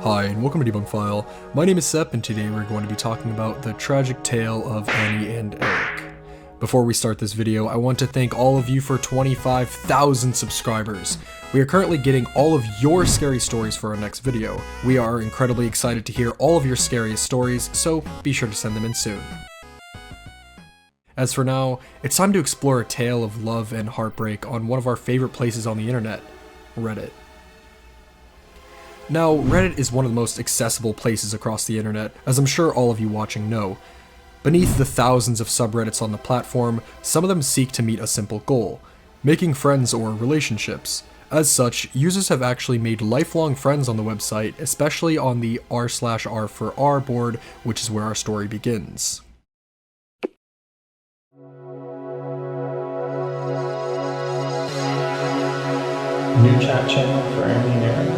Hi, and welcome to Debunk File. My name is Sep, and today we're going to be talking about the tragic tale of Annie and Eric. Before we start this video, I want to thank all of you for 25,000 subscribers. We are currently getting all of your scary stories for our next video. We are incredibly excited to hear all of your scariest stories, so be sure to send them in soon. As for now, it's time to explore a tale of love and heartbreak on one of our favorite places on the internet, Reddit. Now, Reddit is one of the most accessible places across the internet, as I'm sure all of you watching know. Beneath the thousands of subreddits on the platform, some of them seek to meet a simple goal: making friends or relationships. As such, users have actually made lifelong friends on the website, especially on the r/r for r board, which is where our story begins. New chat channel for Annie and Eric.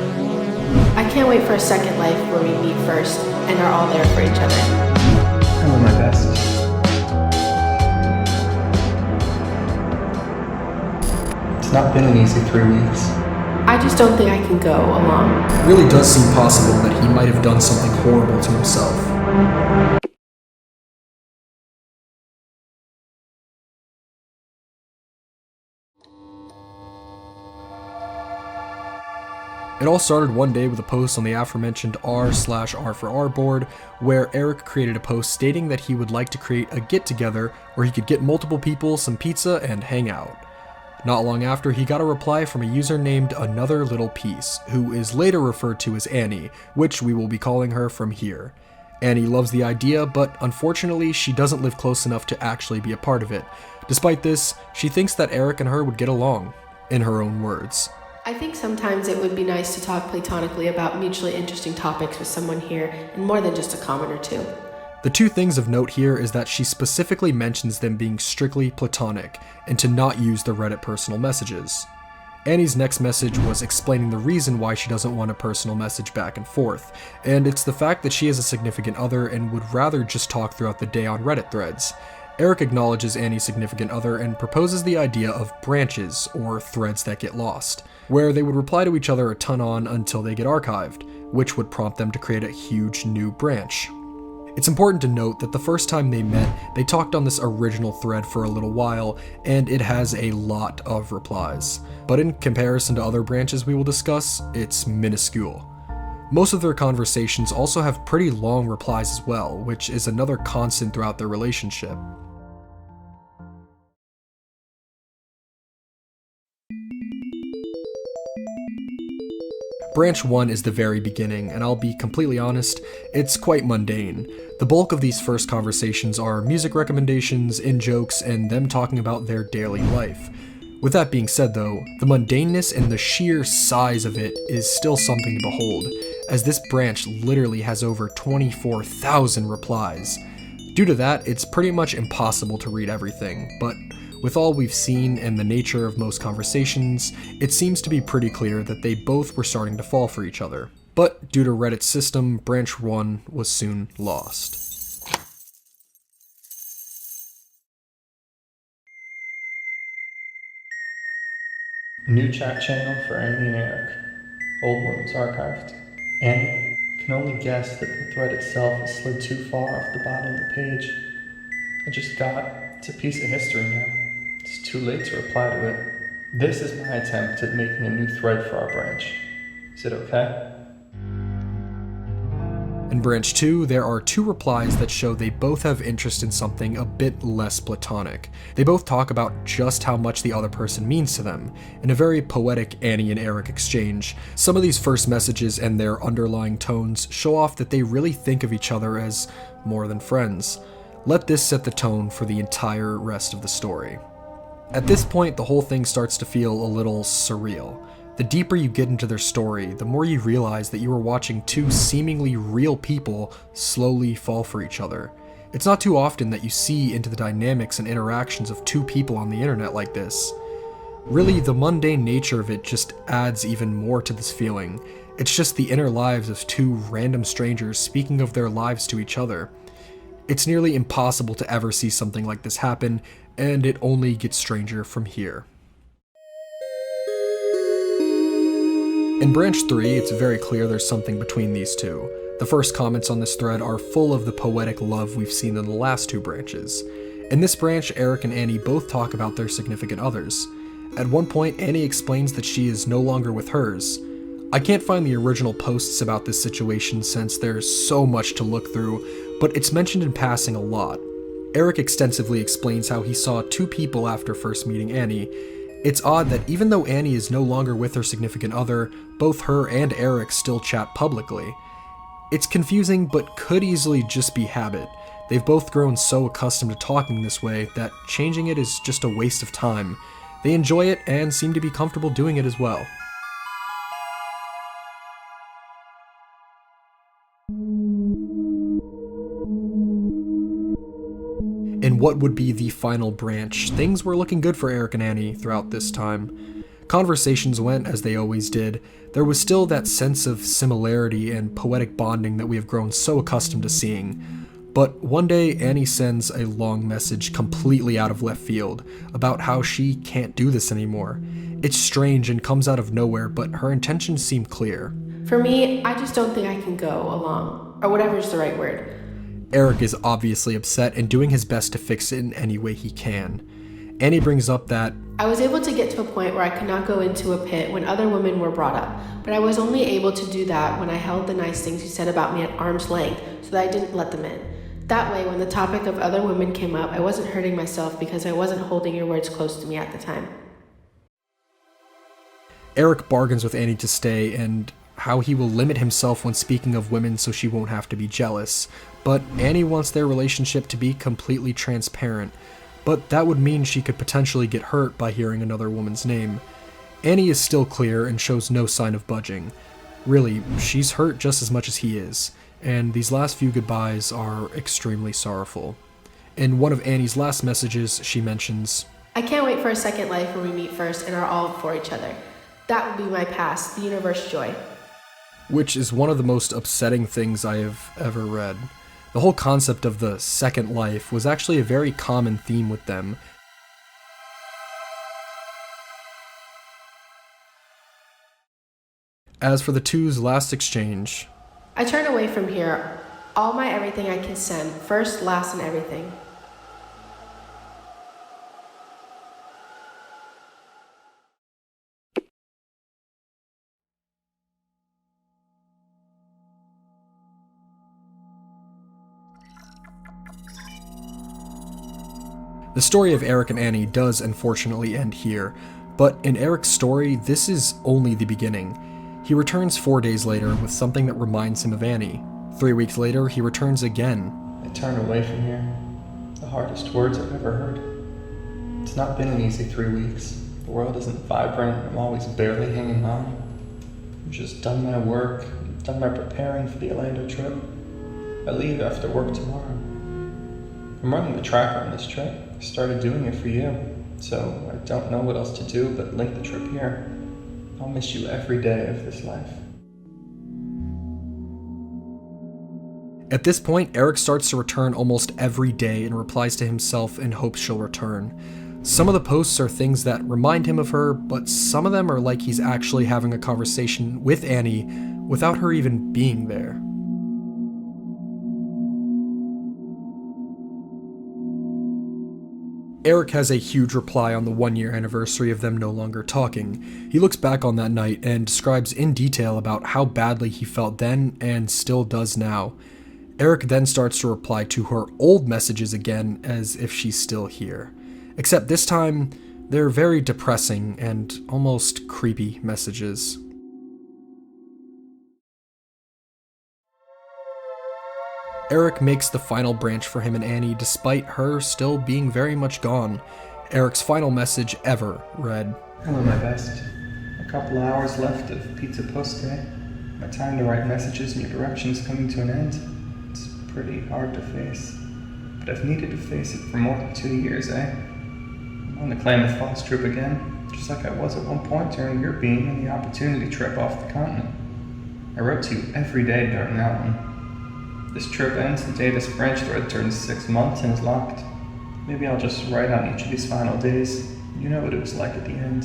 I can't wait for a second life where we meet first and are all there for each other. I'm doing my best. It's not been an easy 3 weeks. I just don't think I can go along. It really does seem possible that he might have done something horrible to himself. It all started one day with a post on the aforementioned r/r for r board, where Eric created a post stating that he would like to create a get-together where he could get multiple people some pizza and hang out. Not long after, he got a reply from a user named Another Little Piece, who is later referred to as Annie, which we will be calling her from here. Annie loves the idea, but unfortunately she doesn't live close enough to actually be a part of it. Despite this, she thinks that Eric and her would get along, in her own words. I think sometimes it would be nice to talk platonically about mutually interesting topics with someone here, and more than just a comment or two. The two things of note here is that she specifically mentions them being strictly platonic, and to not use the Reddit personal messages. Annie's next message was explaining the reason why she doesn't want a personal message back and forth, and it's the fact that she has a significant other and would rather just talk throughout the day on Reddit threads. Eric acknowledges Annie's significant other and proposes the idea of branches, or threads that get lost, where they would reply to each other a ton on until they get archived, which would prompt them to create a huge new branch. It's important to note that the first time they met, they talked on this original thread for a little while, and it has a lot of replies. But in comparison to other branches we will discuss, it's minuscule. Most of their conversations also have pretty long replies as well, which is another constant throughout their relationship. Branch 1 is the very beginning, and I'll be completely honest, it's quite mundane. The bulk of these first conversations are music recommendations, in-jokes, and them talking about their daily life. With that being said though, the mundaneness and the sheer size of it is still something to behold, as this branch literally has over 24,000 replies. Due to that, it's pretty much impossible to read everything, but with all we've seen and the nature of most conversations, it seems to be pretty clear that they both were starting to fall for each other. But due to Reddit's system, Branch 1 was soon lost. New chat channel for Annie and Eric. Old one was archived. Annie can only guess that the thread itself has slid too far off the bottom of the page. It's a piece of history now. It's too late to reply to it. This is my attempt at making a new thread for our branch. Is it okay? In Branch 2, there are two replies that show they both have interest in something a bit less platonic. They both talk about just how much the other person means to them, in a very poetic Annie and Eric exchange. Some of these first messages and their underlying tones show off that they really think of each other as more than friends. Let this set the tone for the entire rest of the story. At this point, the whole thing starts to feel a little surreal. The deeper you get into their story, the more you realize that you are watching two seemingly real people slowly fall for each other. It's not too often that you see into the dynamics and interactions of two people on the internet like this. Really, the mundane nature of it just adds even more to this feeling. It's just the inner lives of two random strangers speaking of their lives to each other. It's nearly impossible to ever see something like this happen, and it only gets stranger from here. In branch 3, it's very clear there's something between these two. The first comments on this thread are full of the poetic love we've seen in the last two branches. In this branch, Eric and Annie both talk about their significant others. At one point, Annie explains that she is no longer with hers. I can't find the original posts about this situation since there's so much to look through, but it's mentioned in passing a lot. Eric extensively explains how he saw two people after first meeting Annie. It's odd that even though Annie is no longer with her significant other, both her and Eric still chat publicly. It's confusing, but could easily just be habit. They've both grown so accustomed to talking this way that changing it is just a waste of time. They enjoy it and seem to be comfortable doing it as well. In what would be the final branch, things were looking good for Eric and Annie throughout this time. Conversations went as they always did. There was still that sense of similarity and poetic bonding that we have grown so accustomed to seeing. But one day, Annie sends a long message completely out of left field about how she can't do this anymore. It's strange and comes out of nowhere, but her intentions seem clear. For me, I just don't think I can go along, or whatever's the right word. Eric is obviously upset and doing his best to fix it in any way he can. Annie brings up that I was able to get to a point where I could not go into a pit when other women were brought up, but I was only able to do that when I held the nice things you said about me at arm's length so that I didn't let them in. That way, when the topic of other women came up, I wasn't hurting myself because I wasn't holding your words close to me at the time. Eric bargains with Annie to stay and how he will limit himself when speaking of women so she won't have to be jealous. But Annie wants their relationship to be completely transparent. But that would mean she could potentially get hurt by hearing another woman's name. Annie is still clear and shows no sign of budging. Really, she's hurt just as much as he is, and these last few goodbyes are extremely sorrowful. In one of Annie's last messages, she mentions, I can't wait for a second life where we meet first and are all for each other. That would be my past, the universe joy. Which is one of the most upsetting things I have ever read. The whole concept of the second life was actually a very common theme with them. As for the two's last exchange, I turn away from here. All my everything I can send, first, last, and everything. The story of Eric and Annie does unfortunately end here, but in Eric's story, this is only the beginning. He returns 4 days later with something that reminds him of Annie. 3 weeks later, he returns again. I turn away from here. The hardest words I've ever heard. It's not been an easy 3 weeks. The world isn't vibrant. I'm always barely hanging on. I've just done my work, done my preparing for the Orlando trip. I leave after work tomorrow. I'm running the tracker on this trip. I started doing it for you, so I don't know what else to do but link the trip here. I'll miss you every day of this life. At this point, Eric starts to return almost every day and replies to himself in hopes she'll return. Some of the posts are things that remind him of her, but some of them are like he's actually having a conversation with Annie without her even being there. Eric has a huge reply on the 1-year anniversary of them no longer talking. He looks back on that night and describes in detail about how badly he felt then and still does now. Eric then starts to reply to her old messages again as if she's still here. Except this time, they're very depressing and almost creepy messages. Eric makes the final branch for him and Annie despite her still being very much gone. Eric's final message ever read, Hello, my best. A couple hours left of Pizza Post Day. My time to write messages in your direction's coming to an end. It's pretty hard to face. But I've needed to face it for more than 2 years, eh? I'm on the claim of false trip again, just like I was at one point during your being on the opportunity trip off the continent. I wrote to you every day during that one. This trip ends the day this branch thread turns 6 months and is locked. Maybe I'll just write on each of these final days. You know what it was like at the end.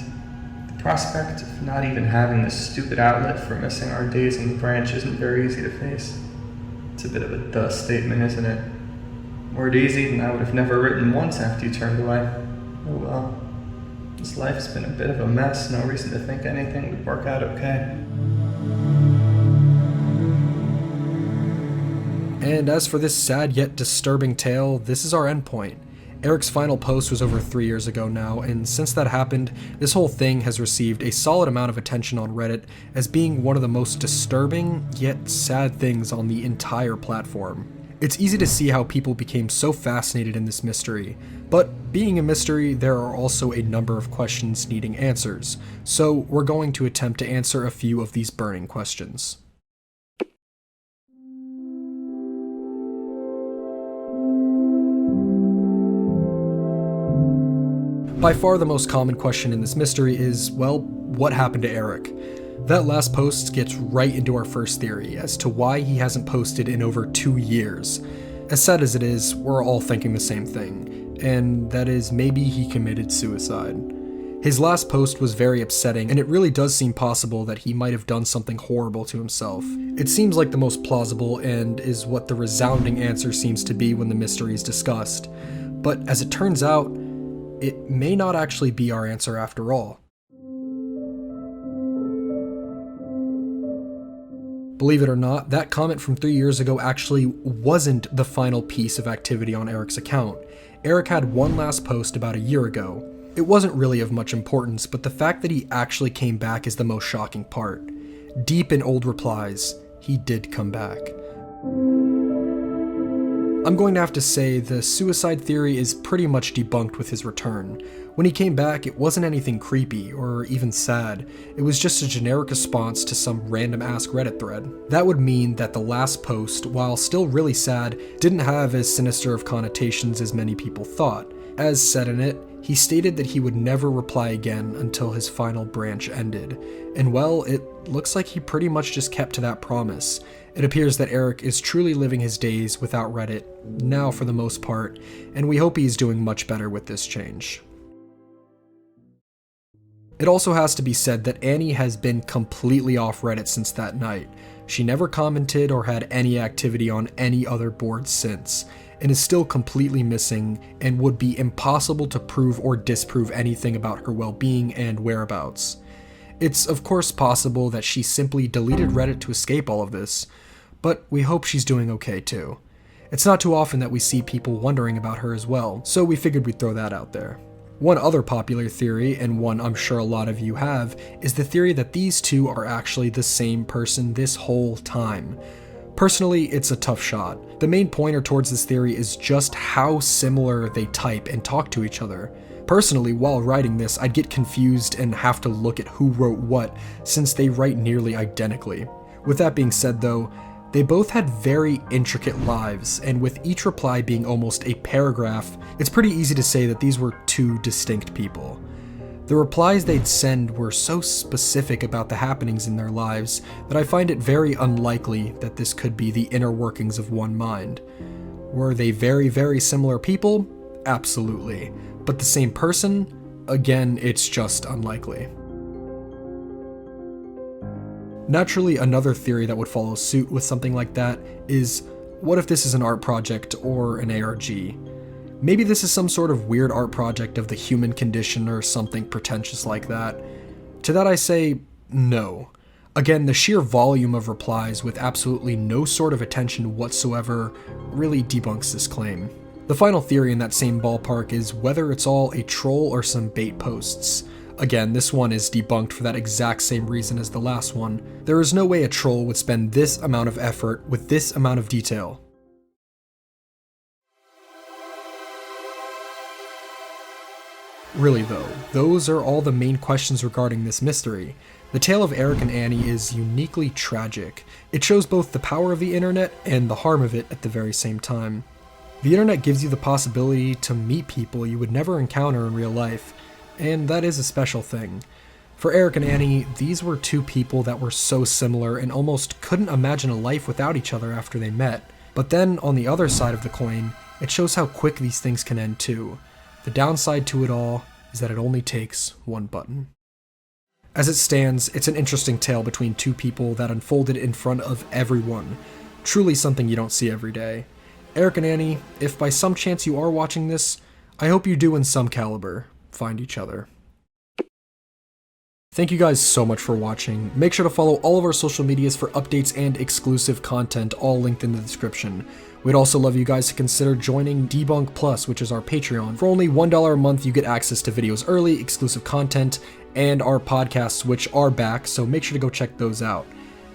The prospect of not even having this stupid outlet for missing our days on the branch isn't very easy to face. It's a bit of a duh statement, isn't it? Were it easy, then I would have never written once after you turned away. Oh well. This life's been a bit of a mess, no reason to think anything would work out okay. And as for this sad yet disturbing tale, this is our endpoint. Eric's final post was over 3 years ago now, and since that happened, this whole thing has received a solid amount of attention on Reddit as being one of the most disturbing yet sad things on the entire platform. It's easy to see how people became so fascinated in this mystery, but being a mystery, there are also a number of questions needing answers, so we're going to attempt to answer a few of these burning questions. By far the most common question in this mystery is, well, what happened to Eric? That last post gets right into our first theory as to why he hasn't posted in over 2 years. As sad as it is, we're all thinking the same thing, and that is maybe he committed suicide. His last post was very upsetting, and it really does seem possible that he might have done something horrible to himself. It seems like the most plausible and is what the resounding answer seems to be when the mystery is discussed. But as it turns out, it may not actually be our answer after all. Believe it or not, that comment from 3 years ago actually wasn't the final piece of activity on Eric's account. Eric had one last post about a year ago. It wasn't really of much importance, but the fact that he actually came back is the most shocking part. Deep in old replies, he did come back. I'm going to have to say the suicide theory is pretty much debunked with his return. When he came back, it wasn't anything creepy or even sad. It was just a generic response to some random Ask Reddit thread. That would mean that the last post, while still really sad, didn't have as sinister of connotations as many people thought. As said in it, he stated that he would never reply again until his final branch ended. And well, it looks like he pretty much just kept to that promise. It appears that Eric is truly living his days without Reddit, now for the most part, and we hope he's doing much better with this change. It also has to be said that Annie has been completely off Reddit since that night. She never commented or had any activity on any other boards since, and is still completely missing and would be impossible to prove or disprove anything about her well-being and whereabouts. It's of course possible that she simply deleted Reddit to escape all of this, but we hope she's doing okay too. It's not too often that we see people wondering about her as well, so we figured we'd throw that out there. One other popular theory, and one I'm sure a lot of you have, is the theory that these two are actually the same person this whole time. Personally, it's a tough shot. The main pointer towards this theory is just how similar they type and talk to each other. Personally, while writing this, I'd get confused and have to look at who wrote what, since they write nearly identically. With that being said though, they both had very intricate lives, and with each reply being almost a paragraph, it's pretty easy to say that these were two distinct people. The replies they'd send were so specific about the happenings in their lives that I find it very unlikely that this could be the inner workings of one mind. Were they very, very similar people? Absolutely. But the same person? Again, it's just unlikely. Naturally, another theory that would follow suit with something like that is, what if this is an art project or an ARG? Maybe this is some sort of weird art project of the human condition or something pretentious like that. To that I say, no. Again, the sheer volume of replies with absolutely no sort of attention whatsoever really debunks this claim. The final theory in that same ballpark is whether it's all a troll or some bait posts. Again, this one is debunked for that exact same reason as the last one. There is no way a troll would spend this amount of effort with this amount of detail. Really though, those are all the main questions regarding this mystery. The tale of Eric and Annie is uniquely tragic. It shows both the power of the internet and the harm of it at the very same time. The internet gives you the possibility to meet people you would never encounter in real life, and that is a special thing. For Eric and Annie, these were two people that were so similar and almost couldn't imagine a life without each other after they met. But then, on the other side of the coin, it shows how quick these things can end too. The downside to it all is that it only takes one button. As it stands, it's an interesting tale between two people that unfolded in front of everyone. Truly something you don't see every day. Eric and Annie, if by some chance you are watching this, I hope you do in some caliber find each other. Thank you guys so much for watching. Make sure to follow all of our social medias for updates and exclusive content, all linked in the description. We'd also love you guys to consider joining Debunk Plus, which is our Patreon. For only $1 a month, you get access to videos early, exclusive content, and our podcasts, which are back, so make sure to go check those out.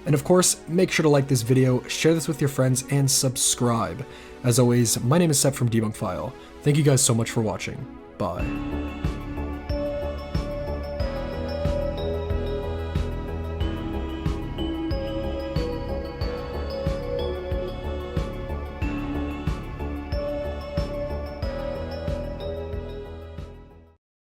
And of course, make sure to like this video, share this with your friends, and subscribe. As always, my name is Sep from Debunk File. Thank you guys so much for watching. Bye.